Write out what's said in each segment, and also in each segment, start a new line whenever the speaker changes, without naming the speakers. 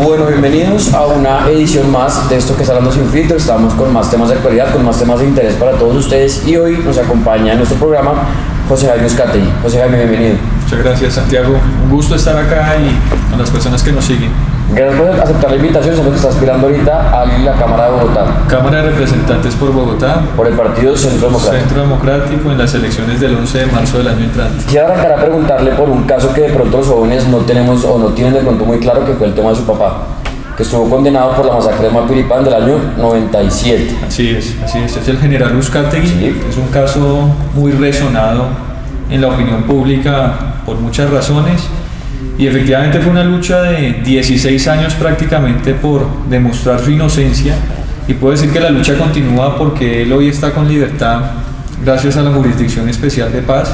Bueno, bienvenidos a una edición más de esto que es Hablando Sin Filtro. Estamos con más temas de actualidad, con más temas de interés para todos ustedes y hoy nos acompaña en nuestro programa José Jaime Uzcategui. José Jaime, bienvenido.
Muchas gracias, Santiago. Un gusto estar acá y a las personas que nos siguen.
Gracias por aceptar la invitación, siendo que está aspirando ahorita a la Cámara de Bogotá.
Cámara de Representantes por Bogotá.
Por el Partido Centro Democrático.
Centro Democrático en las elecciones del 11 de marzo del año entrante.
Quisiera arrancar a preguntarle por un caso que de pronto los jóvenes no tenemos o no tienen de pronto muy claro, que fue el tema de su papá, que estuvo condenado por la masacre de Mapiripán del año 97.
Así es el general Uzcategui.
Sí.
Es un caso muy resonado en la opinión pública por muchas razones y efectivamente fue una lucha de 16 años prácticamente por demostrar su inocencia y puedo decir que la lucha continúa porque él hoy está con libertad gracias a la Jurisdicción Especial de Paz,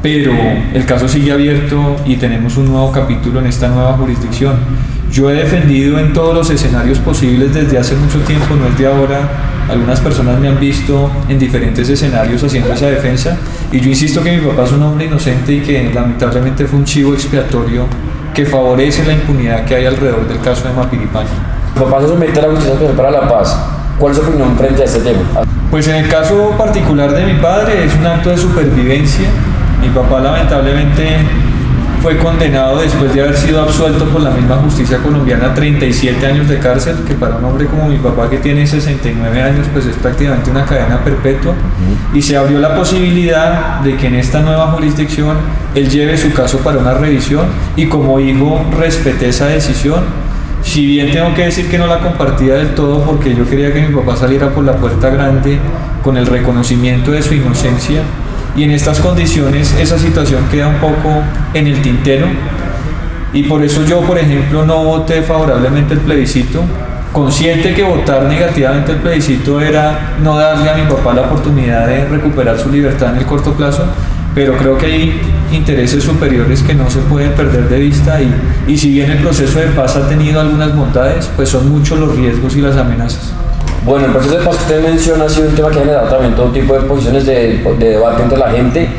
pero el caso sigue abierto y tenemos un nuevo capítulo en esta nueva jurisdicción. Yo he defendido en todos los escenarios posibles desde hace mucho tiempo, no es de ahora. Algunas personas me han visto en diferentes escenarios haciendo esa defensa y yo insisto que mi papá es un hombre inocente y que lamentablemente fue un chivo expiatorio que favorece la impunidad que hay alrededor del caso de Mapiripán.
Su papá se somete a la Justicia Especial para la Paz. ¿Cuál es su opinión frente a este tema?
Pues en el caso particular de mi padre es un acto de supervivencia. Mi papá lamentablemente fue condenado después de haber sido absuelto por la misma justicia colombiana a 37 años de cárcel, que para un hombre como mi papá que tiene 69 años pues es prácticamente una cadena perpetua. Y se abrió la posibilidad de que en esta nueva jurisdicción él lleve su caso para una revisión y como hijo respeté esa decisión. Si bien tengo que decir que no la compartía del todo porque yo quería que mi papá saliera por la puerta grande con el reconocimiento de su inocencia, y en estas condiciones esa situación queda un poco en el tintero y por eso yo, por ejemplo, no voté favorablemente el plebiscito, consciente que votar negativamente el plebiscito era no darle a mi papá la oportunidad de recuperar su libertad en el corto plazo, pero creo que hay intereses superiores que no se pueden perder de vista y si bien el proceso de paz ha tenido algunas bondades, pues son muchos los riesgos y las amenazas.
Bueno, el proceso de paz que usted menciona ha sido un tema que ha generado también todo tipo de posiciones de debate entre la gente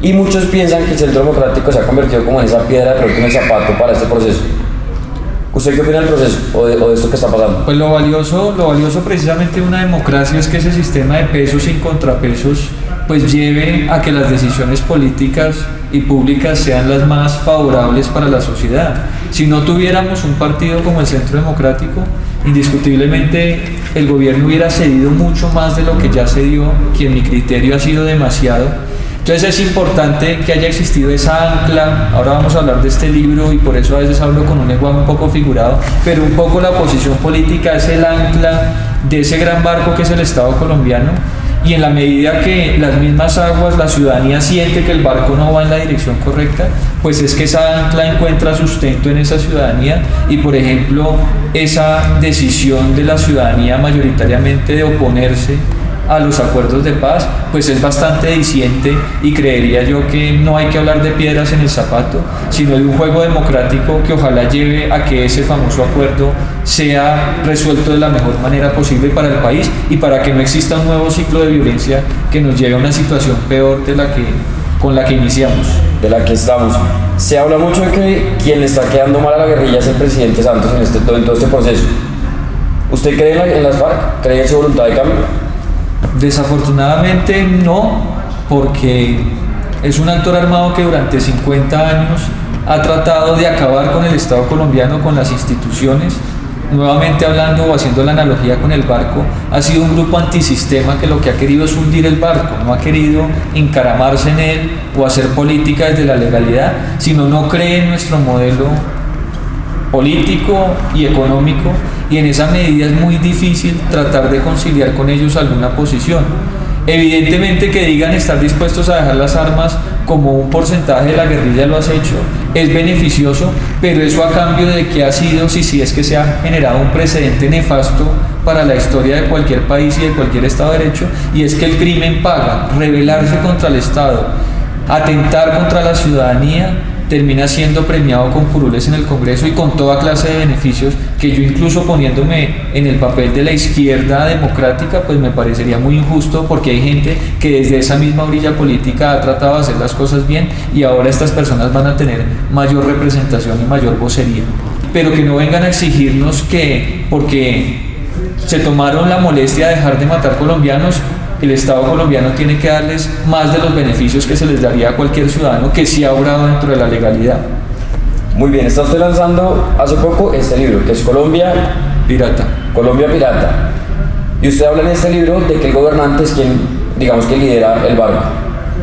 y muchos piensan que el Centro Democrático se ha convertido como en esa piedra de pronto en el zapato para este proceso. ¿Usted qué opina del proceso o de esto que está pasando?
Pues lo valioso precisamente de una democracia es que ese sistema de pesos y contrapesos pues lleve a que las decisiones políticas y públicas sean las más favorables para la sociedad. Si no tuviéramos un partido como el Centro Democrático, indiscutiblemente el gobierno hubiera cedido mucho más de lo que ya cedió, que en mi criterio ha sido demasiado. Entonces es importante que haya existido esa ancla. Ahora vamos a hablar de este libro y por eso a veces hablo con un lenguaje un poco figurado, pero un poco la posición política es el ancla de ese gran barco que es el Estado colombiano. Y en la medida que las mismas aguas, la ciudadanía siente que el barco no va en la dirección correcta, pues es que esa ancla encuentra sustento en esa ciudadanía y, por ejemplo, esa decisión de la ciudadanía mayoritariamente de oponerse a los acuerdos de paz, pues es bastante diciente y creería yo que no hay que hablar de piedras en el zapato, sino de un juego democrático que ojalá lleve a que ese famoso acuerdo sea resuelto de la mejor manera posible para el país y para que no exista un nuevo ciclo de violencia que nos lleve a una situación peor de la que con la que iniciamos.
De la que estamos. Se habla mucho de que quien le está quedando mal a la guerrilla es el presidente Santos en todo este proceso. ¿Usted cree en las FARC? ¿Cree en su voluntad de cambio?
Desafortunadamente no, porque es un actor armado que durante 50 años ha tratado de acabar con el Estado colombiano, con las instituciones. Nuevamente hablando o haciendo la analogía con el barco, ha sido un grupo antisistema que lo que ha querido es hundir el barco, no ha querido encaramarse en él o hacer política desde la legalidad, sino no cree en nuestro modelo político y económico y en esa medida es muy difícil tratar de conciliar con ellos alguna posición. Evidentemente que digan estar dispuestos a dejar las armas como un porcentaje de la guerrilla lo has hecho, es beneficioso, pero eso a cambio de que ha sido, si es que se ha generado un precedente nefasto para la historia de cualquier país y de cualquier Estado de Derecho, y es que el crimen paga, rebelarse contra el Estado, atentar contra la ciudadanía, termina siendo premiado con curules en el Congreso y con toda clase de beneficios que yo, incluso poniéndome en el papel de la izquierda democrática, pues me parecería muy injusto, porque hay gente que desde esa misma orilla política ha tratado de hacer las cosas bien y ahora estas personas van a tener mayor representación y mayor vocería. pero que no vengan a exigirnos que porque se tomaron la molestia de dejar de matar colombianos, el Estado colombiano tiene que darles más de los beneficios que se les daría a cualquier ciudadano que sí ha obrado dentro de la legalidad.
Muy bien, está usted lanzando hace poco este libro, que es Colombia
Pirata.
Colombia Pirata. Y usted habla en este libro de que el gobernante es quien, digamos, que lidera el barco.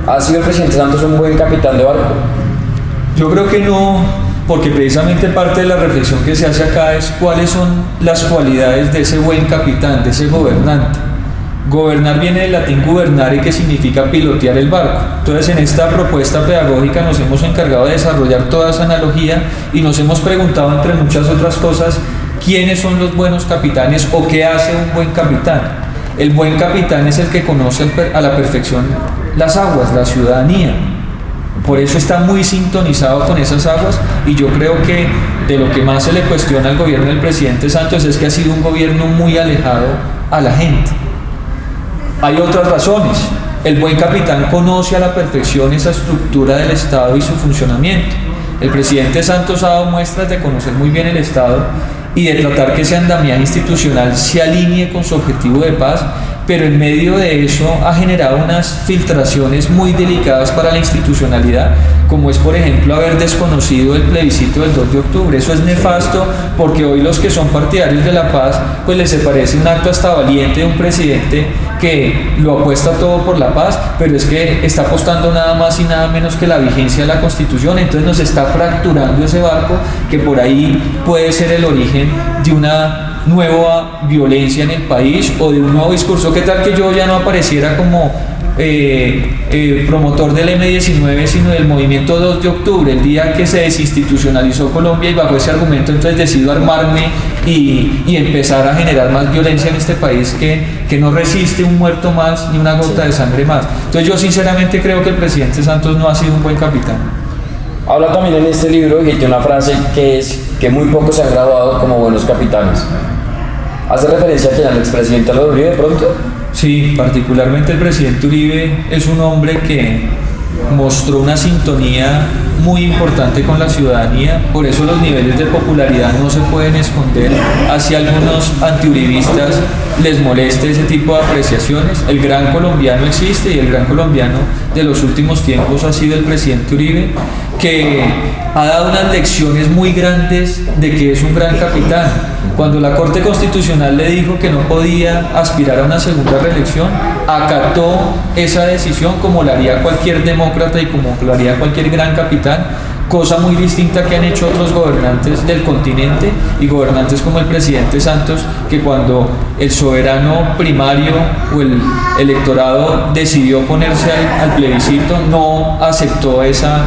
¿Ha sido el presidente Santos un buen capitán de barco?
Yo creo que no, porque precisamente parte de la reflexión que se hace acá es cuáles son las cualidades de ese buen capitán, de ese gobernante. Gobernar viene del latín gubernare, que significa pilotear el barco. Entonces, en esta propuesta pedagógica nos hemos encargado de desarrollar toda esa analogía y nos hemos preguntado, entre muchas otras cosas, quiénes son los buenos capitanes o qué hace un buen capitán. El buen capitán es el que conoce a la perfección las aguas, la ciudadanía. Por eso está muy sintonizado con esas aguas, y yo creo que de lo que más se le cuestiona al gobierno del presidente Santos es que ha sido un gobierno muy alejado a la gente. Hay otras razones. El buen capitán conoce a la perfección esa estructura del Estado y su funcionamiento. El presidente Santos ha dado muestras de conocer muy bien el Estado y de tratar que ese andamiaje institucional se alinee con su objetivo de paz, pero en medio de eso ha generado unas filtraciones muy delicadas para la institucionalidad, como es, por ejemplo, haber desconocido el plebiscito del 2 de octubre. Eso es nefasto, porque hoy los que son partidarios de la paz, pues les parece un acto hasta valiente de un presidente que lo apuesta todo por la paz, pero es que está apostando nada más y nada menos que la vigencia de la Constitución. Entonces nos está fracturando ese barco, que por ahí puede ser el origen de una nueva violencia en el país o de un nuevo discurso. ¿Qué tal que yo ya no apareciera como promotor del M-19, sino del movimiento 2 de octubre, el día que se desinstitucionalizó Colombia, y bajo ese argumento entonces decido armarme y empezar a generar más violencia en este país que no resiste un muerto más ni una gota de sangre más? Entonces yo sinceramente creo que el presidente Santos no ha sido un buen capitán.
Habla también en este libro y tiene una frase que es que muy pocos se han graduado como buenos capitanes. ¿Hace referencia a quién? ¿Al expresidente Álvaro Uribe de pronto?
Sí, particularmente el presidente Uribe es un hombre que mostró una sintonía muy importante con la ciudadanía. Por eso los niveles de popularidad no se pueden esconder. Hacia algunos antiuribistas les moleste ese tipo de apreciaciones. El gran colombiano existe, y el gran colombiano de los últimos tiempos ha sido el presidente Uribe, que ha dado unas lecciones muy grandes de que es un gran capitán. Cuando la Corte Constitucional le dijo que no podía aspirar a una segunda reelección, acató esa decisión como lo haría cualquier demócrata y como lo haría cualquier gran capitán, cosa muy distinta que han hecho otros gobernantes del continente, y gobernantes como el presidente Santos, que cuando el soberano primario o el electorado decidió ponerse al plebiscito, no aceptó esa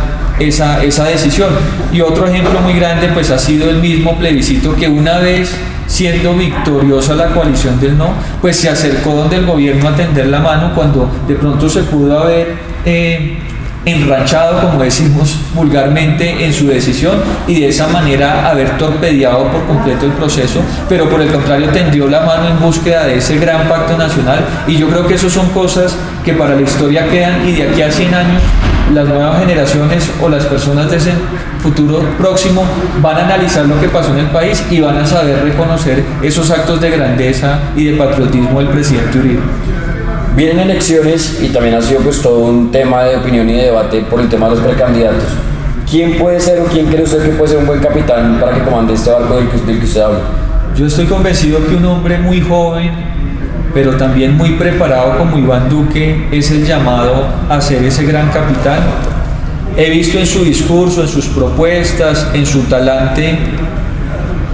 decisión. Y otro ejemplo muy grande pues ha sido el mismo plebiscito, que una vez siendo victoriosa la coalición del no, pues se acercó donde el gobierno a tender la mano, cuando de pronto se pudo haber enrachado, como decimos vulgarmente, en su decisión, y de esa manera haber torpedeado por completo el proceso, pero por el contrario tendió la mano en búsqueda de ese gran pacto nacional. Y yo creo que eso son cosas que para la historia quedan, y de aquí a 100 años las nuevas generaciones o las personas de ese futuro próximo van a analizar lo que pasó en el país y van a saber reconocer esos actos de grandeza y de patriotismo del presidente Uribe.
Vienen elecciones y también ha sido pues todo un tema de opinión y de debate por el tema de los precandidatos. ¿Quién puede ser o quién cree usted que puede ser un buen capitán para que comande este barco del que usted habla?
Yo estoy convencido que un hombre muy joven, pero también muy preparado como Iván Duque, es el llamado a ser ese gran capitán. He visto en su discurso, en sus propuestas, en su talante,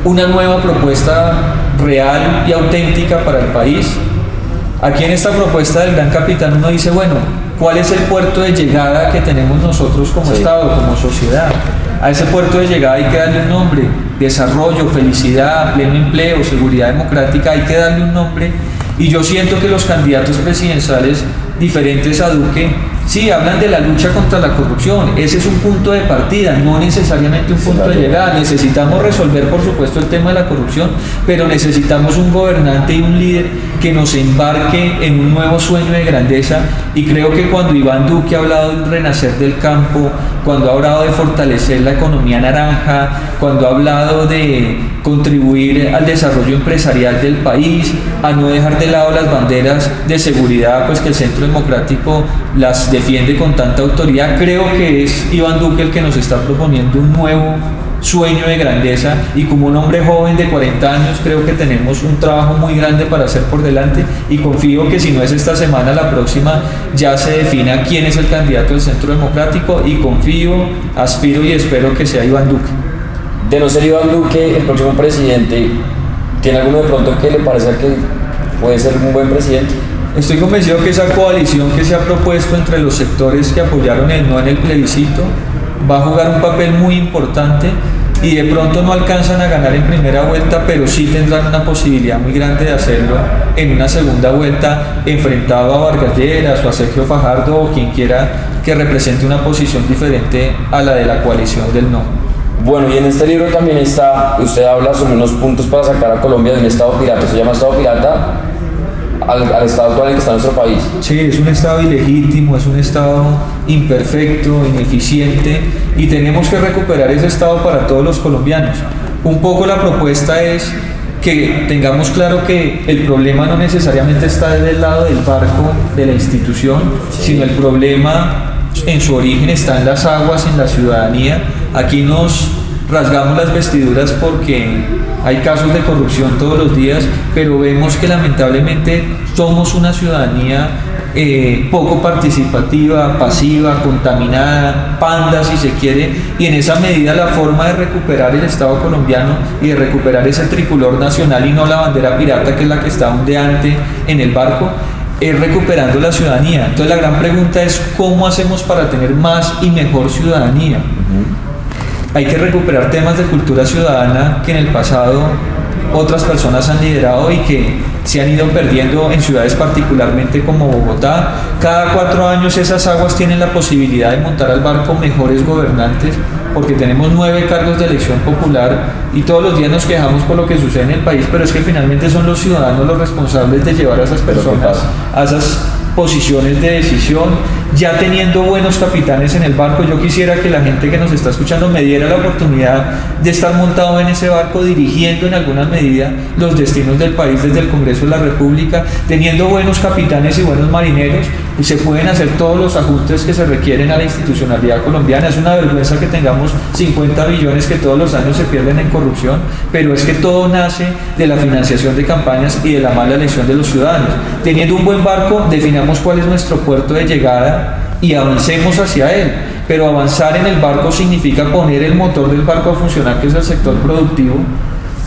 una nueva propuesta real y auténtica para el país. Aquí en esta propuesta del gran capitán uno dice, bueno, ¿cuál es el puerto de llegada que tenemos nosotros como Estado, como sociedad? A ese puerto de llegada hay que darle un nombre: desarrollo, felicidad, pleno empleo, seguridad democrática. Hay que darle un nombre, y yo siento que los candidatos presidenciales diferentes a Duque Sí, hablan de la lucha contra la corrupción, ese es un punto de partida, no necesariamente un punto de llegada. Necesitamos resolver, por supuesto, el tema de la corrupción, pero necesitamos un gobernante y un líder que nos embarque en un nuevo sueño de grandeza, y creo que cuando Iván Duque ha hablado de un renacer del campo, cuando ha hablado de fortalecer la economía naranja, cuando ha hablado de contribuir al desarrollo empresarial del país, a no dejar de lado las banderas de seguridad, pues que el Centro Democrático las defiende con tanta autoridad, creo que es Iván Duque el que nos está proponiendo un nuevo sueño de grandeza, y como un hombre joven de 40 años creo que tenemos un trabajo muy grande para hacer por delante, y confío que si no es esta semana, la próxima ya se defina quién es el candidato del Centro Democrático, y confío, aspiro y espero que sea Iván Duque.
De no ser Iván Duque el próximo presidente, ¿tiene alguno de pronto que le parece que puede ser un buen presidente?
Estoy convencido que esa coalición que se ha propuesto entre los sectores que apoyaron el no en el plebiscito va a jugar un papel muy importante, y de pronto no alcanzan a ganar en primera vuelta, pero sí tendrán una posibilidad muy grande de hacerlo en una segunda vuelta, enfrentado a Vargas Lleras o a Sergio Fajardo o quien quiera que represente una posición diferente a la de la coalición del no.
Bueno, y en este libro también está, usted habla sobre unos puntos para sacar a Colombia de un estado pirata, se llama estado pirata al estado actual en el que está nuestro país.
Sí, es un estado ilegítimo, es un estado imperfecto, ineficiente, y tenemos que recuperar ese estado para todos los colombianos. Un poco la propuesta es que tengamos claro que el problema no necesariamente está del lado del barco de la institución, sino el problema en su origen está en las aguas, en la ciudadanía. Aquí nos rasgamos las vestiduras porque hay casos de corrupción todos los días, pero vemos que lamentablemente somos una ciudadanía poco participativa, pasiva, contaminada, panda si se quiere, y en esa medida la forma de recuperar el Estado colombiano y de recuperar ese tricolor nacional y no la bandera pirata que es la que está ondeante en el barco, es recuperando la ciudadanía. Entonces la gran pregunta es ¿cómo hacemos para tener más y mejor ciudadanía? Hay que recuperar temas de cultura ciudadana que en el pasado otras personas han liderado y que se han ido perdiendo en ciudades particularmente como Bogotá. Cada 4 años esas aguas tienen la posibilidad de montar al barco mejores gobernantes, porque tenemos 9 cargos de elección popular y todos los días nos quejamos por lo que sucede en el país, pero es que finalmente son los ciudadanos los responsables de llevar a esas personas a esas posiciones de decisión. Ya teniendo buenos capitanes en el barco, yo quisiera que la gente que nos está escuchando me diera la oportunidad de estar montado en ese barco, dirigiendo en alguna medida los destinos del país desde el Congreso de la República. Teniendo buenos capitanes y buenos marineros, pues se pueden hacer todos los ajustes que se requieren a la institucionalidad colombiana. Es una vergüenza que tengamos 50 billones que todos los años se pierden en corrupción, pero es que todo nace de la financiación de campañas y de la mala elección de los ciudadanos. Teniendo un buen barco, definamos cuál es nuestro puerto de llegada y avancemos hacia él, pero avanzar en el barco significa poner el motor del barco a funcionar, que es el sector productivo.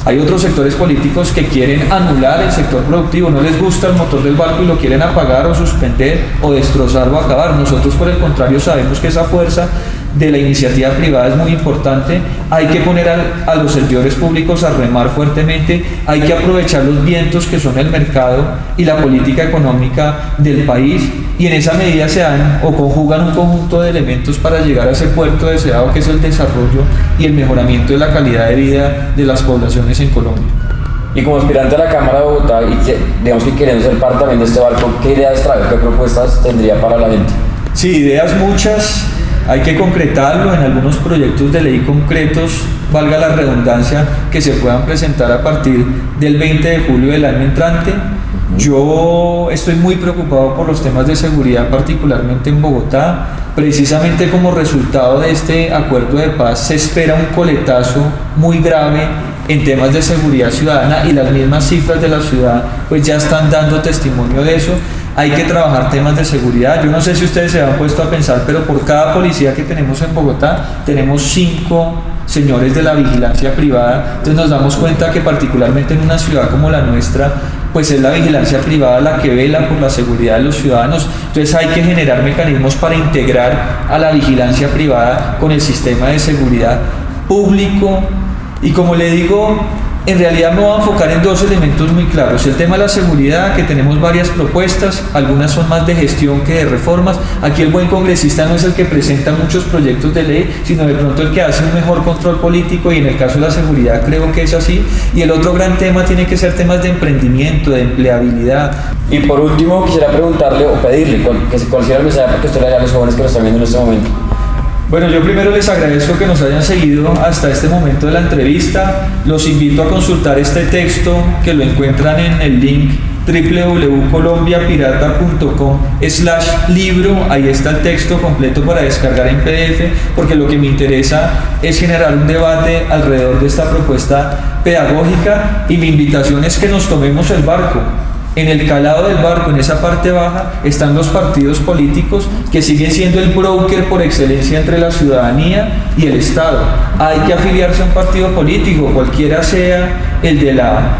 Hay otros sectores políticos que quieren anular el sector productivo, no les gusta el motor del barco y lo quieren apagar o suspender o destrozar o acabar. Nosotros, por el contrario, sabemos que esa fuerza de la iniciativa privada es muy importante. Hay que poner a los servidores públicos a remar fuertemente, hay que aprovechar los vientos que son el mercado y la política económica del país, y en esa medida se dan o conjugan un conjunto de elementos para llegar a ese puerto deseado que es el desarrollo y el mejoramiento de la calidad de vida de las poblaciones en Colombia.
Y como aspirante a la Cámara de Bogotá y que digamos que queremos ser parte también de este barco, ¿qué ideas trae? ¿Qué propuestas tendría para la gente?
Sí, ideas muchas. Hay que concretarlo en algunos proyectos de ley concretos, valga la redundancia, que se puedan presentar a partir del 20 de julio del año entrante. Yo estoy muy preocupado por los temas de seguridad, particularmente en Bogotá. Precisamente como resultado de este acuerdo de paz se espera un coletazo muy grave en temas de seguridad ciudadana, y las mismas cifras de la ciudad pues ya están dando testimonio de eso. Hay que trabajar temas de seguridad. Yo no sé si ustedes se han puesto a pensar, pero por cada policía que tenemos en Bogotá tenemos 5 señores de la vigilancia privada. Entonces nos damos cuenta que particularmente en una ciudad como la nuestra, pues es la vigilancia privada la que vela por la seguridad de los ciudadanos. Entonces hay que generar mecanismos para integrar a la vigilancia privada con el sistema de seguridad público. Y como le digo, en realidad me voy a enfocar en dos elementos muy claros. El tema de la seguridad, que tenemos varias propuestas, algunas son más de gestión que de reformas. Aquí el buen congresista no es el que presenta muchos proyectos de ley, sino de pronto el que hace un mejor control político, y en el caso de la seguridad creo que es así. Y el otro gran tema tiene que ser temas de emprendimiento, de empleabilidad.
Y por último, quisiera preguntarle o pedirle cuál sería el mensaje que usted le daría a los jóvenes que lo están viendo en este momento.
Bueno, yo primero les agradezco que nos hayan seguido hasta este momento de la entrevista. Los invito a consultar este texto, que lo encuentran en el link www.colombiapirata.com/libro. Ahí está el texto completo para descargar en PDF, porque lo que me interesa es generar un debate alrededor de esta propuesta pedagógica, y mi invitación es que nos tomemos el barco. En el calado del barco, en esa parte baja, están los partidos políticos, que siguen siendo el broker por excelencia entre la ciudadanía y el Estado. Hay que afiliarse a un partido político, cualquiera sea el de la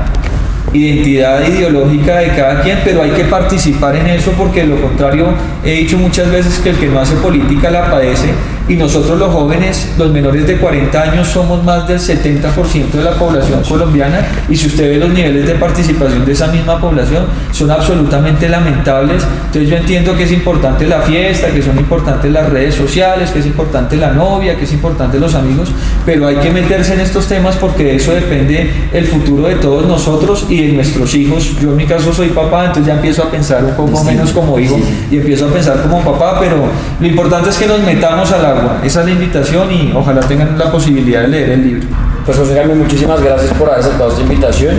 identidad ideológica de cada quien, pero hay que participar en eso, porque de lo contrario, he dicho muchas veces que el que no hace política la padece, y nosotros los jóvenes, los menores de 40 años, somos más del 70% de la población colombiana, y si usted ve los niveles de participación de esa misma población, son absolutamente lamentables. Entonces yo entiendo que es importante la fiesta, que son importantes las redes sociales, que es importante la novia, que es importante los amigos, pero hay que meterse en estos temas, porque de eso depende el futuro de todos nosotros y de nuestros hijos. Yo en mi caso soy papá, entonces ya empiezo a pensar un poco menos como hijo y empiezo a pensar como papá, pero lo importante es que nos metamos al agua. Esa es la invitación, y ojalá tengan la posibilidad de leer el libro.
Pues José Jaime, muchísimas gracias por haber aceptado esta invitación,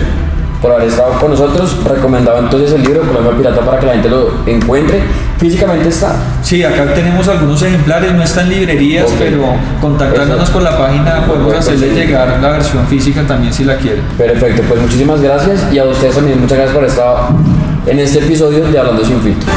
por haber estado con nosotros. Recomendado entonces el libro Colombia Pirata para que la gente lo encuentre. Físicamente está.
Sí, acá tenemos algunos ejemplares, no está en librerías, pero contactándonos por la página podemos hacerles llegar la versión física también si la quieren.
Perfecto, pues muchísimas gracias, y a ustedes también muchas gracias por estar en este episodio de Hablando Sin Filtro.